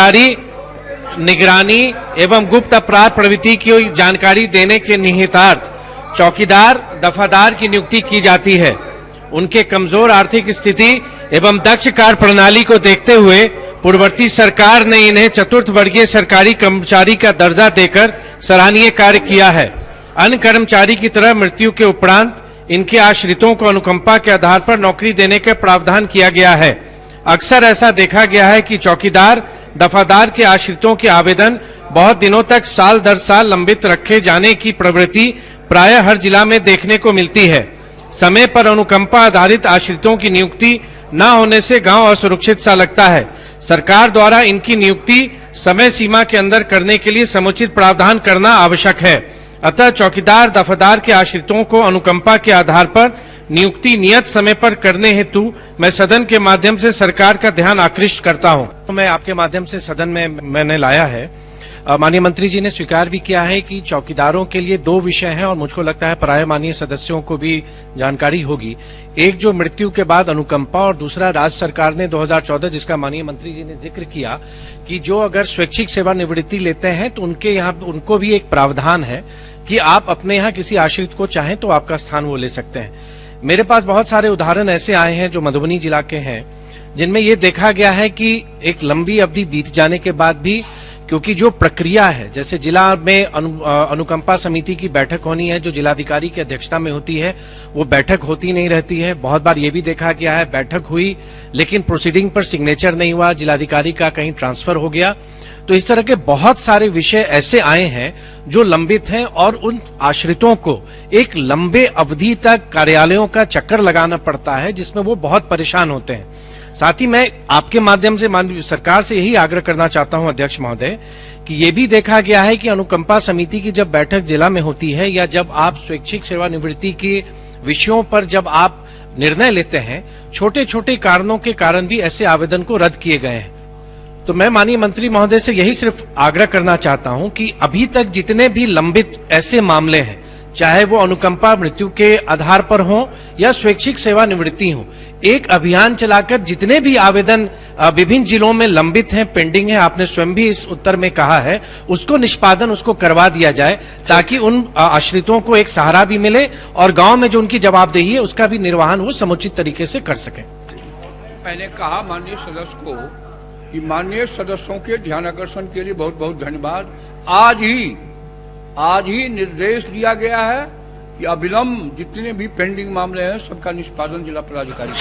जारी निगरानी एवं गुप्त अपराध प्रवृत्ति की जानकारी देने के निहितार्थ चौकीदार दफादार की नियुक्ति की जाती है। उनके कमजोर आर्थिक स्थिति एवं दक्ष कार्य प्रणाली को देखते हुए पूर्ववर्ती सरकार ने इन्हें चतुर्थ वर्गीय सरकारी कर्मचारी का दर्जा देकर सराहनीय कार्य किया है। अन्य कर्मचारी की तरह मृत्यु के उपरांत इनके आश्रितों को अनुकंपा के आधार पर नौकरी देने का प्रावधान किया गया है। अक्सर ऐसा देखा गया है कि चौकीदार दफादार के आश्रितों के आवेदन बहुत दिनों तक साल दर साल लंबित रखे जाने की प्रवृत्ति प्रायः हर जिला में देखने को मिलती है। समय पर अनुकंपा आधारित आश्रितों की नियुक्ति न होने से गांव असुरक्षित सा लगता है। सरकार द्वारा इनकी नियुक्ति समय सीमा के अंदर करने के लिए समुचित प्रावधान करना आवश्यक है। अतः चौकीदार दफादार के आश्रितों को अनुकंपा के आधार पर नियुक्ति नियत समय पर करने हेतु मैं सदन के माध्यम से सरकार का ध्यान आकृष्ट करता हूं। तो मैं आपके माध्यम से सदन में मैंने लाया है। माननीय मंत्री जी ने स्वीकार भी किया है कि चौकीदारों के लिए दो विषय हैं और मुझको लगता है प्राय माननीय सदस्यों को भी जानकारी होगी। एक जो मृत्यु के बाद अनुकंपा और दूसरा राज्य सरकार ने 2014 जिसका माननीय मंत्री जी ने जिक्र किया कि जो अगर स्वैच्छिक सेवानिवृत्ति लेते हैं तो उनको भी एक प्रावधान है कि आप अपने यहाँ किसी आश्रित को चाहें तो आपका स्थान वो ले सकते हैं। मेरे पास बहुत सारे उदाहरण ऐसे आए हैं जो मधुबनी जिला के हैं जिनमें ये देखा गया है कि एक लंबी अवधि बीत जाने के बाद भी क्योंकि जो प्रक्रिया है जैसे जिला में अनुकंपा समिति की बैठक होनी है जो जिलाधिकारी की अध्यक्षता में होती है वो बैठक होती नहीं रहती है। बहुत बार ये भी देखा गया है बैठक हुई लेकिन प्रोसीडिंग पर सिग्नेचर नहीं हुआ, जिलाधिकारी का कहीं ट्रांसफर हो गया। तो इस तरह के बहुत सारे विषय ऐसे आए हैं जो लंबित हैं और उन आश्रितों को एक लंबे अवधि तक कार्यालयों का चक्कर लगाना पड़ता है जिसमें वो बहुत परेशान होते हैं। साथ ही मैं आपके माध्यम से माननीय सरकार से यही आग्रह करना चाहता हूं अध्यक्ष महोदय कि ये भी देखा गया है कि अनुकंपा समिति की जब बैठक जिला में होती है या जब आप स्वैच्छिक सेवानिवृत्ति के विषयों पर जब आप निर्णय लेते हैं छोटे छोटे कारणों के कारण भी ऐसे आवेदन को रद्द किए गए हैं। तो मैं माननीय मंत्री महोदय से यही सिर्फ आग्रह करना चाहता हूं कि अभी तक जितने भी लंबित ऐसे मामले हैं चाहे वो अनुकंपा मृत्यु के आधार पर हो या स्वैच्छिक सेवानिवृत्ति हो, एक अभियान चलाकर जितने भी आवेदन विभिन्न जिलों में लंबित हैं, पेंडिंग है, आपने स्वयं भी इस उत्तर में कहा है, उसको निष्पादन उसको करवा दिया जाए ताकि उन आश्रितों को एक सहारा भी मिले और गांव में जो उनकी जवाबदेही है उसका भी निर्वहन वो समुचित तरीके से कर सकें। मैंने कहा माननीय सदस्य को कि माननीय सदस्यों के ध्यान आकर्षण के लिए बहुत बहुत धन्यवाद। आज ही निर्देश दिया गया है कि अविलंब जितने भी पेंडिंग मामले हैं सबका निष्पादन जिला पदाधिकारी।